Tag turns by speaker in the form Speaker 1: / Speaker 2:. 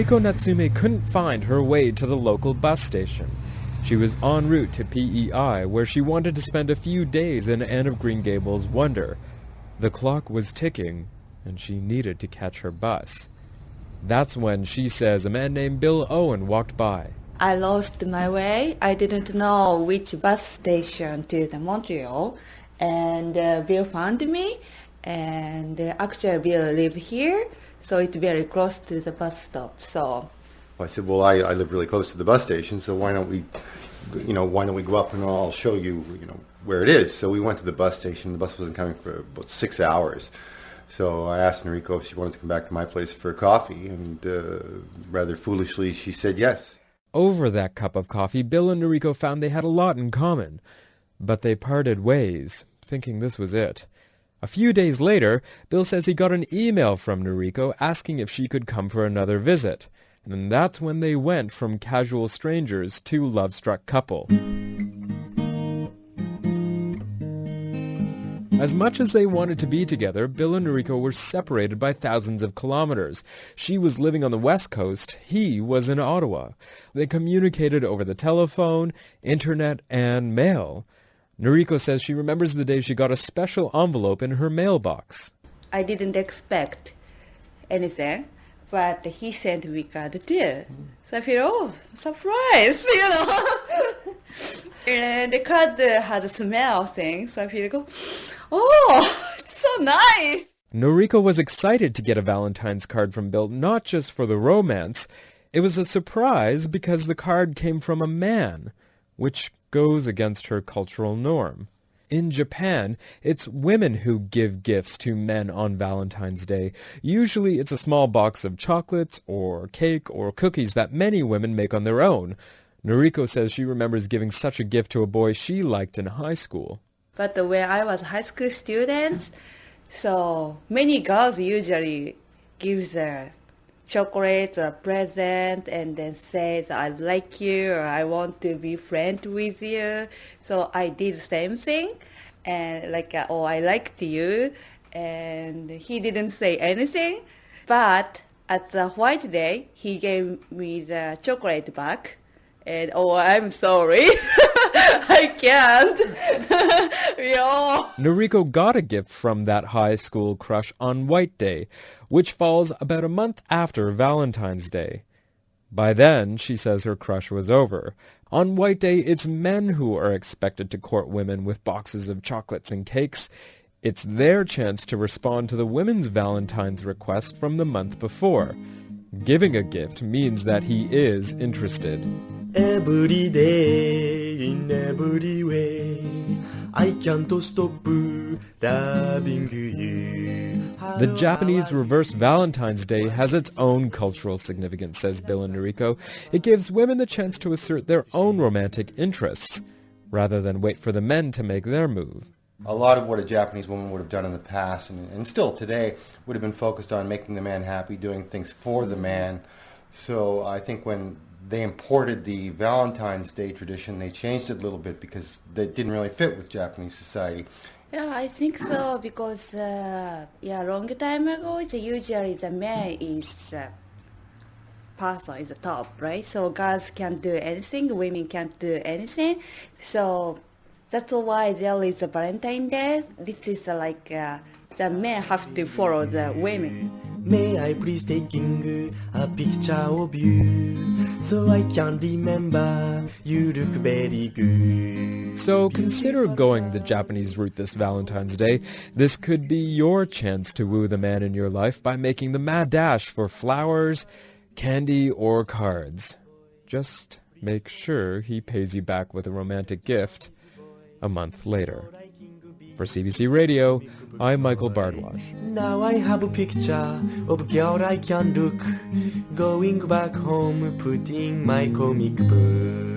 Speaker 1: Noriko Natsume couldn't find her way to the local bus station. She was en route to PEI, where she wanted to spend a few days in Anne of Green Gables' wonder. The clock was ticking, and she needed to catch her bus. That's when she says a man named Bill Owen walked by.
Speaker 2: I lost my way. I didn't know which bus station to the Montreal, and Bill found me, and actually Bill live here, so it's very close to the bus stop. So
Speaker 3: I said, well, I live really close to the bus station, so why don't we go up and I'll show you, where it is. So we went to the bus station. The bus wasn't coming for about 6 hours. So I asked Noriko if she wanted to come back to my place for a coffee, and rather foolishly, she said yes.
Speaker 1: Over that cup of coffee, Bill and Noriko found they had a lot in common. But they parted ways, thinking this was it. A few days later, Bill says he got an email from Noriko asking if she could come for another visit. And that's when they went from casual strangers to love-struck couple. As much as they wanted to be together, Bill and Noriko were separated by thousands of kilometers. She was living on the West Coast, he was in Ottawa. They communicated over the telephone, internet, and mail. Noriko says she remembers the day she got a special envelope in her mailbox.
Speaker 2: I didn't expect anything, but he sent me card too. So I feel, oh, surprise, And the card has a smell thing, so I feel, oh, it's so nice.
Speaker 1: Noriko was excited to get a Valentine's card from Bill, not just for the romance. It was a surprise because the card came from a man, which goes against her cultural norm. In Japan, it's women who give gifts to men on Valentine's Day. Usually it's a small box of chocolates or cake or cookies that many women make on their own. Noriko says she remembers giving such a gift to a boy she liked in high school.
Speaker 2: But when I was a high school student, so many girls usually give the chocolate or present and then says, I like you or I want to be friend with you. So I did the same thing and oh, I liked you. And he didn't say anything. But at the White Day, he gave me the chocolate back. And oh, I'm sorry. I can't.
Speaker 1: Noriko got a gift from that high school crush on White Day, which falls about a month after Valentine's Day. By then, she says her crush was over. On White Day, it's men who are expected to court women with boxes of chocolates and cakes. It's their chance to respond to the women's Valentine's request from the month before. Giving a gift means that he is interested.
Speaker 4: Every day, in every way, I can't stop loving you.
Speaker 1: The Japanese reverse Valentine's Day has its own cultural significance, says Bill and Noriko. It gives women the chance to assert their own romantic interests, rather than wait for the men to make their move.
Speaker 3: A lot of what a Japanese woman would have done in the past, and still today, would have been focused on making the man happy, doing things for the man. So I think when they imported the Valentine's Day tradition, they changed it a little bit because they didn't really fit with Japanese society.
Speaker 2: Yeah, I think so because, long time ago, usually the man is person is the top, right? So girls can't do anything, women can't do anything. So that's why there is a Valentine Day. This is the men have to follow the women.
Speaker 4: May I please taking a picture of you so I can remember you look very good.
Speaker 1: So consider going the Japanese route this Valentine's Day. This could be your chance to woo the man in your life by making the mad dash for flowers, candy, or cards. Just make sure he pays you back with a romantic gift a month later. For CBC Radio, I'm Michael Bardwaj.
Speaker 4: Now I have a picture of a girl I can look, going back home, putting my comic book.